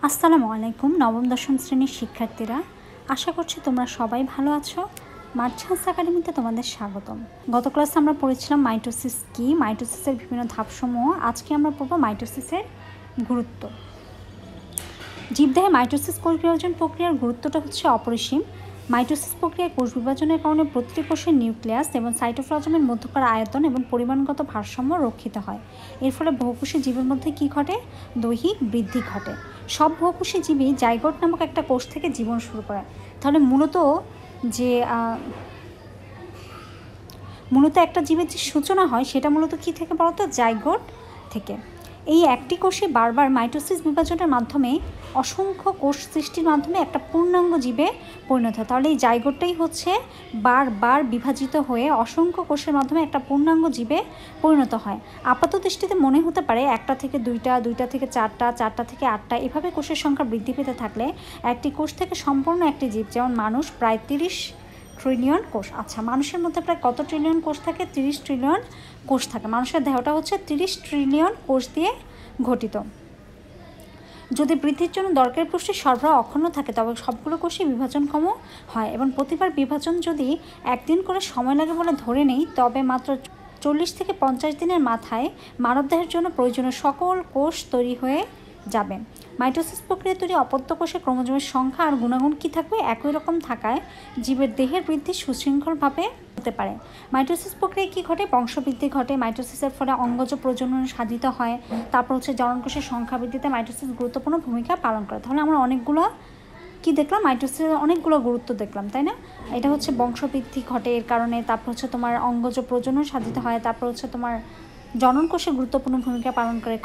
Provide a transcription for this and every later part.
আসসালামু আলাইকুম নবম দশম শ্রেণীর শিক্ষার্থীরা, আশা করছি তোমরা সবাই ভালো আছো। মার্চেন্টস একাডেমিতে তোমাদের স্বাগতম। গত ক্লাসে আমরা পড়েছিলাম মাইটোসিস কি, মাইটোসিসের বিভিন্ন ধাপসমূহ। আজকে আমরা পড়ব মাইটোসিসের গুরুত্ব। জীবদেহে মাইটোসিস কোষ বিভাজন প্রক্রিয়ার গুরুত্বটা হচ্ছে অপরিসীম। মাইটোসিস প্রক্রিয়ায় কোষ বিভাজনের কারণে প্রতিটি কোষের নিউক্লিয়াস এবং সাইটোপ্লাজমের মধ্যকার আয়তন এবং পরিমাণগত ভারসাম্য রক্ষিত হয়। এর ফলে বহুকোষী জীবের মধ্যে কী ঘটে? দৈহিক বৃদ্ধি ঘটে। সব বহুকোষী জীবই জাইগোট নামক একটা কোষ থেকে জীবন শুরু করে। তাহলে মূলত একটা জীবের যে সূচনা হয় সেটা মূলত কী থেকে বলতো? জাইগোট থেকে। এই একটি কোষে বারবার মাইটোসিস বিভাজনের মাধ্যমে অসংখ্য কোষ সৃষ্টির মাধ্যমে একটা পূর্ণাঙ্গ জীবে পরিণত হয়। তাহলে এই জাইগোটটাই হচ্ছে বারবার বিভাজিত হয়ে অসংখ্য কোষের মাধ্যমে একটা পূর্ণাঙ্গ জীবে পরিণত হয়। আপাত দৃষ্টিতে মনে হতে পারে একটা থেকে দুইটা, দুইটা থেকে চারটা, চারটা থেকে আটটা, এভাবে কোষের সংখ্যা বৃদ্ধি পেতে থাকলে একটি কোষ থেকে সম্পূর্ণ একটি জীব, যেমন মানুষ, প্রায় 30 ট্রিলিয়ন কোষ। আচ্ছা, মানুষের মধ্যে প্রায় কত ট্রিলিয়ন কোষ থাকে? 30 ট্রিলিয়ন কোষ থাকে। মানুষের দেহটা হচ্ছে 30 ট্রিলিয়ন কোষ দিয়ে গঠিত। যদি বৃদ্ধির জন্য দরকারি পুষ্টির সরবরাহ অক্ষুণ্ণ থাকে তবে সবগুলো কোষই বিভাজনক্ষম হয়, এবং প্রতিবার বিভাজন যদি একদিন করে সময় লাগে বলে ধরে নেই, তবে মাত্র 40 থেকে 50 দিনের মাথায় মানবদেহের জন্য প্রয়োজনীয় সকল কোষ তৈরি হয়ে যাবে। মাইটোসিস প্রক্রিয়া তৈরি অপত্য কোষে ক্রোমোজোমের সংখ্যা আর গুণাগুণ কী থাকবে? একই রকম থাকায় জীবের দেহের বৃদ্ধি সুশৃঙ্খলভাবে হতে পারে। মাইটোসিস প্রক্রিয়ায় কী ঘটে? বংশবৃদ্ধি ঘটে। মাইটোসিসের ফলে অঙ্গজ প্রজনন সাধিত হয়। তারপর হচ্ছে জননকোষের সংখ্যা বৃদ্ধিতে মাইটোসিস গুরুত্বপূর্ণ ভূমিকা পালন করে। তাহলে আমরা অনেকগুলো কি দেখলাম? মাইটোসিসের অনেকগুলো গুরুত্ব দেখলাম, তাই না? এটা হচ্ছে বংশবৃদ্ধি ঘটে এর কারণে, তারপর হচ্ছে তোমার অঙ্গজ প্রজনন সাধিত হয়, তারপর হচ্ছে তোমার জননকোষে গুরুত্বপূর্ণ ভূমিকা পালন করে।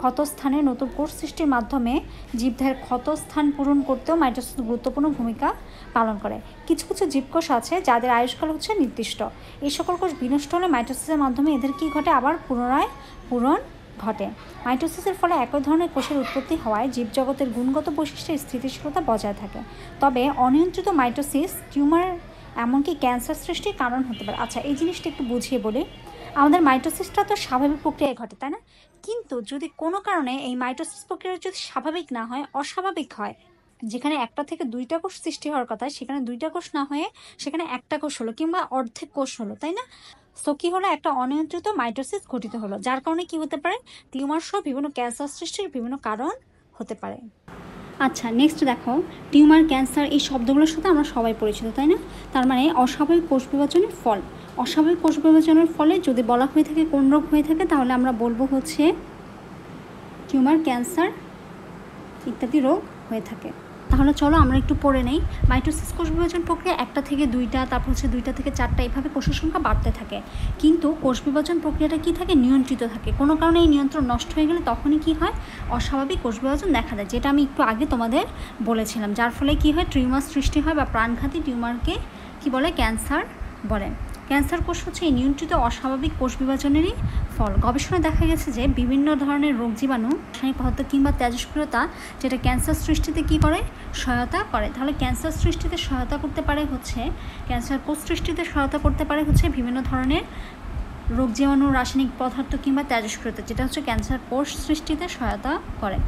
ক্ষতস্থানে নতুন কোষ সৃষ্টির মাধ্যমে জীবদেহের ক্ষতস্থান পূরণ করতেও মাইটোসিস গুরুত্বপূর্ণ ভূমিকা পালন করে। কিছু কিছু জীবকোষ আছে যাদের আয়ুষ্কাল হচ্ছে নির্দিষ্ট। এই সকল কোষ বিনষ্ট হলে মাইটোসিসের মাধ্যমে এদের কী ঘটে? আবার পুনরায় পূরণ ঘটে। মাইটোসিসের ফলে একই ধরনের কোষের উৎপত্তি হওয়ায় জীবজগতের গুণগত বৈশিষ্ট্যের স্থিতিশীলতা বজায় থাকে। তবে অনিয়ন্ত্রিত মাইটোসিস টিউমার এমনকি ক্যান্সার সৃষ্টির কারণ হতে পারে। আচ্ছা, এই জিনিসটা একটু বুঝিয়ে বলি। আমাদের মাইটোসিসটা তো স্বাভাবিক প্রক্রিয়ায় ঘটে, তাই না? কিন্তু যদি কোনো কারণে এই মাইটোসিস প্রক্রিয়া যদি স্বাভাবিক না হয়, অস্বাভাবিক হয়, যেখানে একটা থেকে দুইটা কোষ সৃষ্টি হওয়ার কথা সেখানে দুইটা কোষ না হয়ে সেখানে একটা কোষ হলো কিংবা অর্ধেক কোষ হলো, তাই না? সো কি হলো? একটা অনিয়ন্ত্রিত মাইটোসিস ঘটিত হলো, যার কারণে কি হতে পারে? টিউমার সহ বিভিন্ন ক্যান্সার সৃষ্টির বিভিন্ন কারণ হতে পারে। আচ্ছা, নেক্সট দেখো, টিউমার, ক্যান্সার এই শব্দগুলোর সাথে আমরা সবাই পরিচিত, তাই না? তার মানে অস্বাভাবিক কোষ বিভাজনের ফল। অস্বাভাবিক কোষ বিভাজনের ফলে যদি বলা হয়ে থাকে কোন রোগ হয়ে থাকে, তাহলে আমরা বলবো হচ্ছে টিউমার, ক্যান্সার ইত্যাদি রোগ হয়ে থাকে। তাহলে চলো আমরা একটু পড়ে নেই। মাইটোসিস কোষ বিভাজন প্রক্রিয়া একটা থেকে দুইটা, তারপর হচ্ছে দুইটা থেকে চারটা, এভাবে কোষের সংখ্যা বাড়তে থাকে। কিন্তু কোষ বিভাজন প্রক্রিয়াটা কী থাকে? নিয়ন্ত্রিত থাকে। কোনো কারণে এই নিয়ন্ত্রণ নষ্ট হয়ে গেলে তখনই কী হয়? অস্বাভাবিক কোষ বিভাজন দেখা দেয়, যেটা আমি একটু আগে তোমাদের বলেছিলাম। যার ফলে কী হয়? টিউমার সৃষ্টি হয়, বা প্রাণঘাতী টিউমারকে কী বলে? ক্যান্সার বলে। ক্যান্সার কোষ হচ্ছে এই নিয়ন্ত্রিত অস্বাভাবিক কোষ বিভাজনেরই ফল। গবেষণায় দেখা গেছে যে বিভিন্ন ধরনের রোগ জীবাণু, রাসায়নিক পদার্থ কিংবা তেজস্ক্রিয়তা যেটা ক্যান্সার সৃষ্টিতে কী করে? সহায়তা করে। তাহলে ক্যান্সার সৃষ্টিতে সহায়তা করতে পারে হচ্ছে, ক্যান্সার কোষ সৃষ্টিতে সহায়তা করতে পারে হচ্ছে বিভিন্ন ধরনের রোগ জীবাণু, রাসায়নিক পদার্থ কিংবা তেজস্ক্রিয়তা, যেটা হচ্ছে ক্যান্সার কোষ সৃষ্টিতে সহায়তা করে।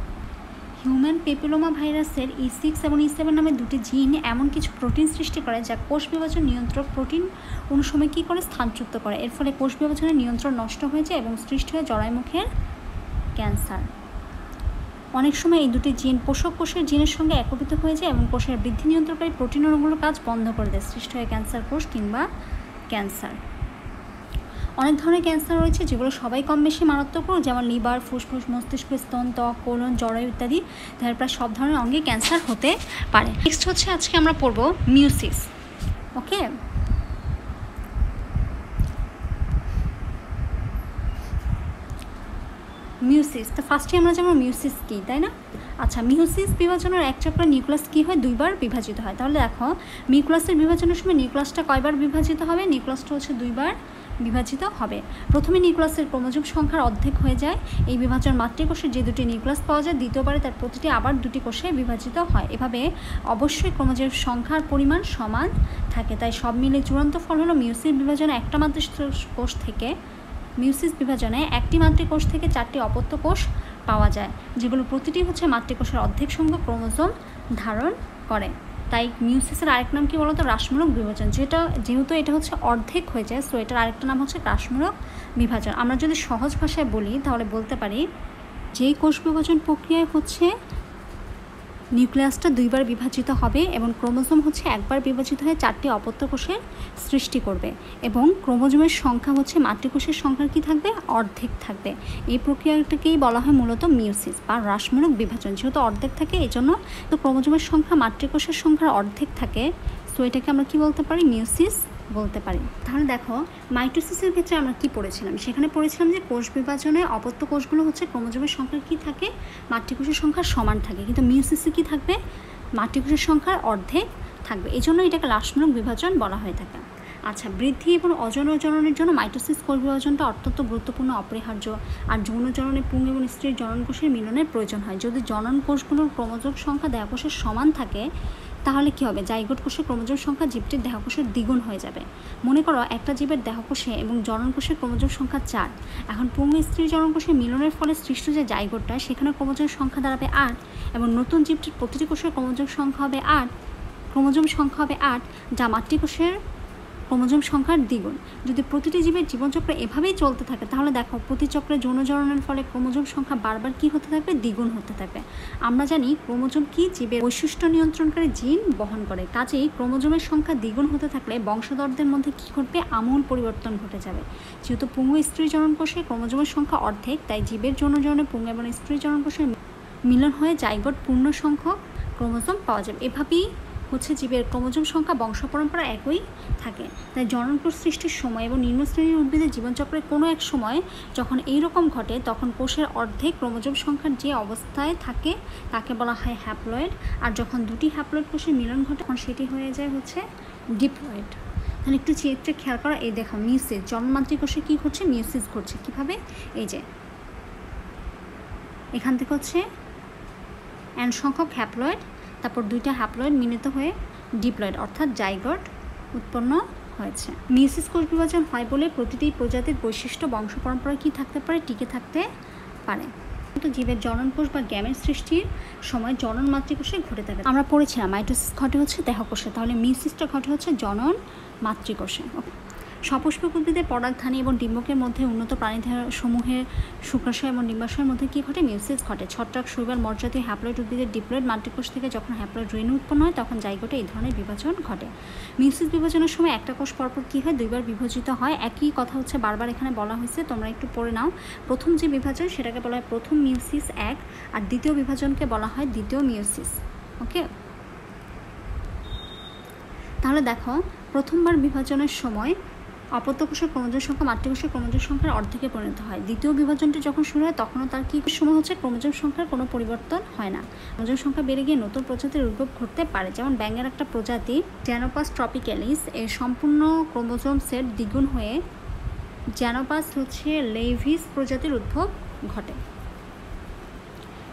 হিউম্যান পেপিলোমা ভাইরাসের E6 এবং E7 নামে দুটি জিন এমন কিছু প্রোটিন সৃষ্টি করে যা কোষ বিভাজন নিয়ন্ত্রক প্রোটিন অনুসময় কী করে? স্থানচ্যুত করে। এর ফলে কোষ বিভাজনের নিয়ন্ত্রণ নষ্ট হয়ে যায় এবং সৃষ্টি হয় জরায়ুমুখের ক্যান্সার। অনেক সময় এই দুটি জিন পোষক কোষের জিনের সঙ্গে একত্রিত হয়ে যায় এবং কোষের বৃদ্ধি নিয়ন্ত্রণকারী প্রোটিন অণুগুলোর কাজ বন্ধ করে দেয়, সৃষ্টি হয় ক্যান্সার কোষ কিংবা ক্যান্সার। অনেক ধরনের ক্যান্সার রয়েছে যেগুলো সবাই কম বেশি মারাত্মক রোগ, যেমন লিভার, ফুসফুস, মস্তিষ্ক, স্তন, ত্বক, কোলন, জরায়ু ইত্যাদি। দেহের প্রায় সব ধরনের অঙ্গে ক্যান্সার হতে পারে। নেক্সট হচ্ছে আজকে আমরা পড়ব মিউসিস। ওকে, মিউসিস। তো ফার্স্টে আমরা যেমন মিউসিস কী, তাই না? আচ্ছা, মিউসিস বিভাজনের এক চক্রে নিউক্লিয়াস কী হয়? দুইবার বিভাজিত হয়। তাহলে দেখো, নিউক্লিয়াসের বিভাজনের সময় নিউক্লিয়াসটা কয়বার বিভাজিত হবে? নিউক্লিয়াসটা হচ্ছে দুইবার বিভাজিত হবে। প্রথমে নিউক্লিয়াসের ক্রোমোজোম সংখ্যার অর্ধেক হয়ে যায়। এই বিভাজন মাতৃকোষে যে দুটি নিউক্লিয়াস পাওয়া যায়, দ্বিতীয়বারে তার প্রতিটি আবার দুটি কোষে বিভাজিত হয়। এভাবে অবশ্যই ক্রোমোজোমের সংখ্যার পরিমাণ সমান থাকে। তাই সব মিলে চূড়ান্ত ফল হলো মিউসিস বিভাজনে একটা মাতৃকোষ থেকে মিউসিস বিভাজনে একটি মাতৃকোষ থেকে 4টি অপত্য কোষ পাওয়া যায়, যেগুলো প্রতিটি হচ্ছে মাতৃকোষের অর্ধেক সংখ্যক ক্রোমোজোম ধারণ করে। তাই মিউসিসের আরেক নাম কি বলতো? হ্রাসমূলক বিভাজন। যেহেতু এটা হচ্ছে অর্ধেক হয়ে যায়, সো এটার আরেকটা নাম হচ্ছে হ্রাসমূলক বিভাজন। আমরা যদি সহজ ভাষায় বলি তাহলে বলতে পারি যেই কোষ বিভাজন প্রক্রিয়ায় হচ্ছে নিউক্লিয়াসটা দুইবার বিভাজিত হবে এবং ক্রোমোজোম হচ্ছে একবার বিভাজিত হয়ে 4টি অপত্য কোষের সৃষ্টি করবে এবং ক্রোমোজোমের সংখ্যা হচ্ছে মাতৃকোষের সংখ্যার কি থাকবে? অর্ধেক থাকবে। এই প্রক্রিয়াটাকেই বলা হয় মূলত মিউসিস বা হ্রাসমূলক বিভাজন। যেহেতু অর্ধেক থাকে এই জন্য তো ক্রোমোজোমের সংখ্যা মাতৃকোষের সংখ্যার অর্ধেক থাকে, সো এটাকে আমরা কি বলতে পারি? মিউসিস বলতে পারি। তাহলে দেখো মাইটোসিসের ক্ষেত্রে আমরা কি পড়েছিলাম? সেখানে পড়েছিলাম যে কোষ বিভাজনে অপত্য কোষগুলো হচ্ছে ক্রোমোজোমের সংখ্যা কি থাকে? মাতৃকোষের সংখ্যার সমান থাকে, কিন্তু মিউসিসে কি থাকবে? মাতৃকোষের সংখ্যার অর্ধেক থাকবে। এই জন্য এটাকে হ্রাসমূলক বিভাজন বলা হয়ে থাকে। আচ্ছা, বৃদ্ধি এবং অযৌনজননের জন্য মাইটোসিস কোষ বিভাজনটা অত্যন্ত গুরুত্বপূর্ণ, অপরিহার্য। আর যৌনজননে পুং এবং স্ত্রীর জনন কোষের মিলনের প্রয়োজন হয়। যদি জনন কোষগুলোর ক্রোমোজোম সংখ্যা দেহকোষের সমান থাকে তাহলে কি হবে? জাইগোট কোষের ক্রোমোজোম সংখ্যা জীবটির দেহকোষের দ্বিগুণ হয়ে যাবে। মনে করো একটা জীবের দেহকোষে এবং জনন কোষের ক্রোমোজোম সংখ্যা 4। এখন পুং স্ত্রী জনন কোষের মিলনের ফলে সৃষ্ট যে জাইগোটটা, সেখানে ক্রোমোজোম সংখ্যা দাঁড়াবে 8 এবং নতুন জীবটির প্রতিটি কোষের ক্রোমোজোম সংখ্যা হবে 8, যা মাতৃকোষের ক্রোমোজোম সংখ্যার দ্বিগুণ। যদি প্রতিটি জীবের জীবনচক্র এভাবেই চলতে থাকে তাহলে দেখো প্রতি চক্রে যৌনজননের ফলে ক্রোমোজোম সংখ্যা বারবার কি হতে থাকবে? দ্বিগুণ হতে থাকবে। আমরা জানি ক্রোমোজোম কি? জীবের বৈশিষ্ট্য নিয়ন্ত্রণকারী জিন বহন করে। কাজেই ক্রোমোজোমের সংখ্যা দ্বিগুণ হতে থাকলে বংশধরদের মধ্যে কি ঘটবে? আমূল পরিবর্তন ঘটে যাবে। যেহেতু পুং স্ত্রী জনন কোষে ক্রোমোজোমের সংখ্যা অর্ধেক, তাই জীবের যৌনজননে পুং এবং স্ত্রী জনন কোষের মিলন হয়ে জাইগোট পূর্ণ সংখ্যক ক্রোমোজোম পাওয়া যাবে। এভাবেই হচ্ছে জীবের ক্রোমোজোম সংখ্যা বংশ পরম্পরা একই থাকে। তাই জননকোষ সৃষ্টির সময় এবং নিম্ন শ্রেণীর উদ্ভিদের জীবনচক্রের কোনো এক সময় যখন এইরকম ঘটে তখন কোষের অর্ধেক ক্রোমোজোম সংখ্যার যে অবস্থায় থাকে তাকে বলা হয় হ্যাপ্লয়েড। আর যখন দুটি হ্যাপ্লয়েড কোষের মিলন ঘটে তখন সেটি হয়ে যায় হচ্ছে ডিপ্লয়েড। তাহলে একটু চিত্রে খেয়াল করা, এই দেখো মিউসিস, জন্মমাতৃ কোষে কী ঘটছে? মিউসিস ঘটছে। কীভাবে? এই যে এখান থেকে হচ্ছে n সংখ্যক হ্যাপ্লয়েড, তারপর দুইটা হ্যাপ্লয়েড মিলিত হয়ে ডিপ্লয়েড অর্থাৎ জাইগোট উৎপন্ন হয়েছে। মিউসিস কোষ বিভাজন হয় বলে প্রতিটি প্রজাতির বৈশিষ্ট্য বংশ পরম্পরা কী থাকতে পারে? টিকে থাকতে পারে। কিন্তু জীবের জনন কোষ বা গ্যামেট সৃষ্টির সময় জনন মাতৃকোষে ঘটে থাকে। আমরা পড়েছিলাম মাইটোসিস ঘটে হচ্ছে দেহকোষে, তাহলে মিউসিসটা ঘটে হচ্ছে জনন মাতৃকোষে। সপুষ্পক উদ্ভিদের পরাগধানী এবং ডিম্বকের মধ্যে উন্নত প্রাণীদেহ সমূহের শুক্রাশয় এবং ডিম্বাশয়ের মধ্যে কী ঘটে? মিউসিস ঘটে। ছত্রাক, শৈবাল, মরজাতীয় হ্যাপ্লয়েড উদ্ভিদের ডিপ্লয়েড মাতৃকোষ থেকে যখন হ্যাপ্লয়েড রেণু উৎপন্ন হয় তখন জাইগোটে এই ধরনের বিভাজন ঘটে। মিউসিস বিভাজনের সময় একটা কোষ পরপর কী হয়? দুইবার বিভাজিত হয়। একই কথা হচ্ছে বারবার এখানে বলা হয়েছে, তোমরা একটু পড়ে নাও। প্রথম যে বিভাজন সেটাকে বলা হয় প্রথম মিউসিস 1, আর দ্বিতীয় বিভাজনকে বলা হয় দ্বিতীয় মিউসিস। ওকে, তাহলে দেখো প্রথমবার বিভাজনের সময় অপত্য কোষের ক্রোমোজোম সংখ্যা মাতৃকোষের ক্রোমোজোম সংখ্যার অর্ধেকে পরিণত হয়। দ্বিতীয় বিভাজনটি যখন শুরু হয় তখনও তার কী সময় হচ্ছে? ক্রোমোজোম সংখ্যার কোনো পরিবর্তন হয় না। ক্রোমোজোম সংখ্যা বেড়ে গিয়ে নতুন প্রজাতির উদ্ভব ঘটতে পারে। যেমন ব্যাঙের একটা প্রজাতি জ্যানোপাস ট্রপিক্যালিস, এর সম্পূর্ণ ক্রোমোজোম সেট দ্বিগুণ হয়ে জ্যানোপাস হচ্ছে লেভিস প্রজাতির উদ্ভব ঘটে।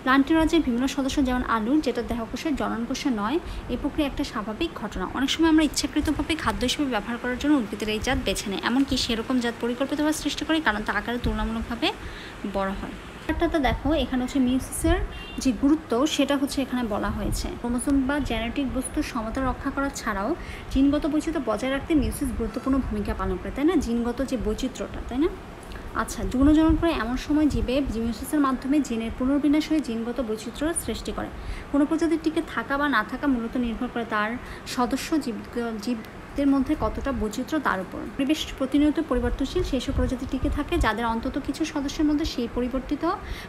প্লান্টের রাজ্যের বিভিন্ন সদস্য যেমন আলু, যেটা দেহকোষের জননকোষে নয়, এই প্রক্রিয়া একটা স্বাভাবিক ঘটনা। অনেক সময় আমরা ইচ্ছাকৃতভাবে খাদ্য হিসেবে ব্যবহার করার জন্য উদ্ভিদের এই জাত বেছে নেয়, এমনকি সেরকম জাত পরিকল্পিতভাবে সৃষ্টি করে কারণ তা আকারে তুলনামূলকভাবে বড় হয়। তো দেখো এখানে হচ্ছে মিউসিসের যে গুরুত্ব সেটা হচ্ছে এখানে বলা হয়েছে। ক্রোমোজোম বা জেনেটিক বস্তুর সমতা রক্ষা করা ছাড়াও জিনগত বৈচিত্র্য বজায় রাখতে মিউসিস গুরুত্বপূর্ণ ভূমিকা পালন করে, তাই না? জিনগত যে বৈচিত্র্যটা, তাই না? আচ্ছা, যৌনজনন করে এমন সময় জীবে মিউসিসের মাধ্যমে জিনের পুনর্বিন্যাস হয়ে জিনগত বৈচিত্র্য সৃষ্টি করে। কোনো প্রজাতির টিকে থাকা বা না থাকা মূলত নির্ভর করে তার সদস্য জীবদের মধ্যে কতটা বৈচিত্র্য তার উপর। পরিবেশ প্রতিনিয়ত পরিবর্তনশীল, সেসব প্রজাতি টিকে থাকে যাদের অন্তত কিছু সদস্যের মধ্যে সেই পরিবর্তিত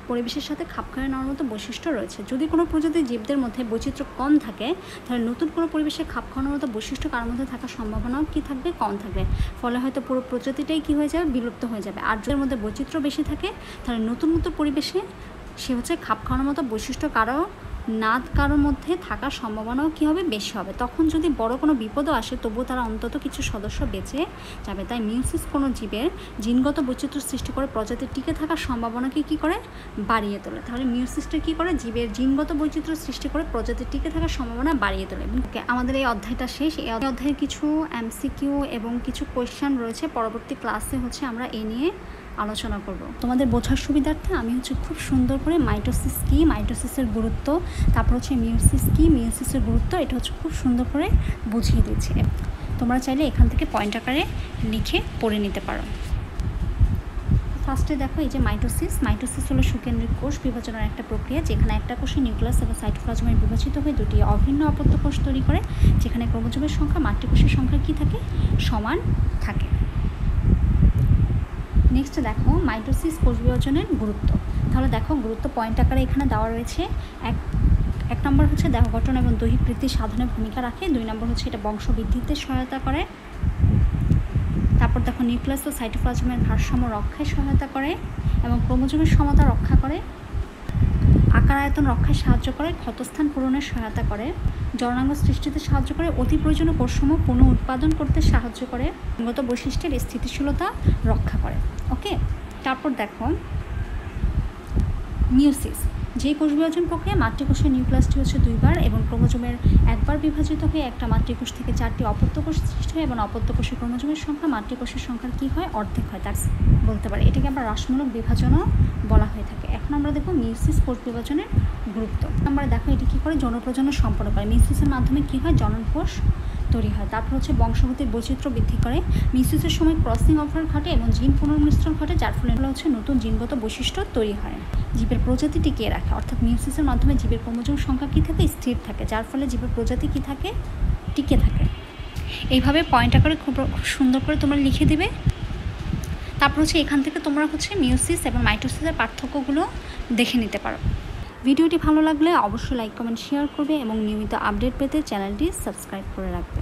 পরিবেশের সাথে খাপ খাইয়ে নেওয়ার মতো বৈশিষ্ট্য রয়েছে। যদি কোনো প্রজাতির জীবদের মধ্যে বৈচিত্র্য কম থাকে তাহলে নতুন কোনো পরিবেশে খাপ খাওয়ানোর মতো বৈশিষ্ট্য কার মধ্যে থাকার সম্ভাবনাও কী থাকবে? কম থাকবে। ফলে হয়তো পুরো প্রজাতিটাই কী হয়ে যাবে? বিলুপ্ত হয়ে যাবে। আর যাদের মধ্যে বৈচিত্র্য বেশি থাকে তাহলে নতুন নতুন পরিবেশে সে হচ্ছে খাপ খাওয়ানোর মতো বৈশিষ্ট্য কারোর মধ্যে থাকার সম্ভাবনাও কী হবে? বেশি হবে। তখন যদি বড় কোনো বিপদও আসে তবুও তারা অন্তত কিছু সদস্য বেঁচে যাবে। তাই মিউসিস কোনো জীবের জিনগত বৈচিত্র্য সৃষ্টি করে প্রজাতির টিকে থাকার সম্ভাবনাকে কী করে? বাড়িয়ে তোলে। তাহলে মিউসিসটা কী করে? জীবের জিনগত বৈচিত্র্য সৃষ্টি করে প্রজাতির টিকে থাকার সম্ভাবনা বাড়িয়ে তোলে। আমাদের এই অধ্যায়টা শেষ। এই অধ্যায়ের কিছু MCQ এবং কিছু কোয়েশ্চেন রয়েছে, পরবর্তী ক্লাসে হচ্ছে আমরা এ নিয়ে আলোচনা করব। তোমাদের বোঝার সুবিধার্থে আমি খুব সুন্দর করে মাইটোসিস কী, মাইটোসিসের গুরুত্ব, তারপর মিয়োসিস কী, মিয়োসিসের গুরুত্ব, এটা খুব সুন্দর করে বুঝিয়ে দিচ্ছি। তোমরা চাইলে এখান থেকে পয়েন্ট আকারে লিখে পড়ে নিতে পারো। ফার্স্টে দেখো এই যে মাইটোসিস হলো সুকেন্দ্রিক কোষ বিভাজনের একটা প্রক্রিয়া, যেখানে একটা কোষে নিউক্লিয়াস এবং সাইটোপ্লাজমে বিভাজিত হয়ে দুটি অভিন্ন অপত্য কোষ তৈরি করে, যেখানে ক্রোমোজোমের সংখ্যা মাতৃকোষের সংখ্যা কী থাকে, সমান থাকে। নেক্সট দেখো মাইটোসিস কোষ বিভাজনের গুরুত্ব। তাহলে দেখো গুরুত্ব পয়েন্ট আকারে এখানে দেওয়া রয়েছে। এক নম্বর দেহ গঠন এবং দৈহিক বৃদ্ধি সাধনে ভূমিকা রাখে। 2 নম্বর এটা বংশবৃদ্ধিতে সহায়তা করে। তারপর দেখো নিউক্লিয়াস ও সাইটোপ্লাজমের ভারসাম্য রক্ষায় সহায়তা করে এবং ক্রোমোজোমের সমতা রক্ষা করে, আকার আয়তন রক্ষায় সাহায্য করে, ক্ষতস্থান পূরণের সহায়তা করে, জননাঙ্গ সৃষ্টিতে সাহায্য করে, অতি প্রয়োজনীয় কোষসমূহ পুনঃ উৎপাদন করতে সাহায্য করে, গত বৈশিষ্ট্যের স্থিতিশীলতা রক্ষা করে। ওকে, তারপর দেখো মিয়োসিস, যে কোষ বিভাজন প্রক্রিয়া মাতৃকোষের নিউক্লিয়াসটি 2বার এবং ক্রোমোজোমের একবার বিভাজিত হয়ে একটা মাতৃকোষ থেকে 4টি অপত্য কোষ সৃষ্টি হয় এবং অপত্য কোষের ক্রোমোজোমের সংখ্যা মাতৃকোষের সংখ্যার কী হয়, অর্ধেক হয়, তা বলতে পারে। এটাকে আমরা হ্রাসমূলক বিভাজনও বলা হয়ে থাকে। এখন আমরা দেখব মিয়োসিস কোষ বিভাজনের গুরুত্ব। আমরা দেখো এটি কী করে, যৌন প্রজনন সম্পন্ন করে। মিয়োসিসের মাধ্যমে কী হয়, জনন কোষ তৈরি হয়। তারপর বংশগতির বৈচিত্র্য বৃদ্ধি করে। মিয়োসিসের সময় ক্রসিং ওভার ঘটে এবং জিন পুনর্মিশ্রণ ঘটে, যার ফলে নতুন জিনগত বৈশিষ্ট্য তৈরি হয়। জীবের প্রজাতি টিকিয়ে রাখে, অর্থাৎ মিয়োসিসের মাধ্যমে জীবের ক্রোমোজোম সংখ্যা কী থাকে, স্থির থাকে, যার ফলে জীবের প্রজাতি কী থাকে, টিকে থাকে। এইভাবে পয়েন্ট আকারে খুব সুন্দর করে তোমরা লিখে দিবে। তারপর এখান থেকে তোমরা মিয়োসিস এবং মাইটোসিসের পার্থক্যগুলো দেখে নিতে পারো। ভিডিওটি ভালো লাগলে অবশ্যই লাইক, কমেন্ট, শেয়ার করবে এবং নিয়মিত আপডেট পেতে চ্যানেলটি সাবস্ক্রাইব করে রাখবে।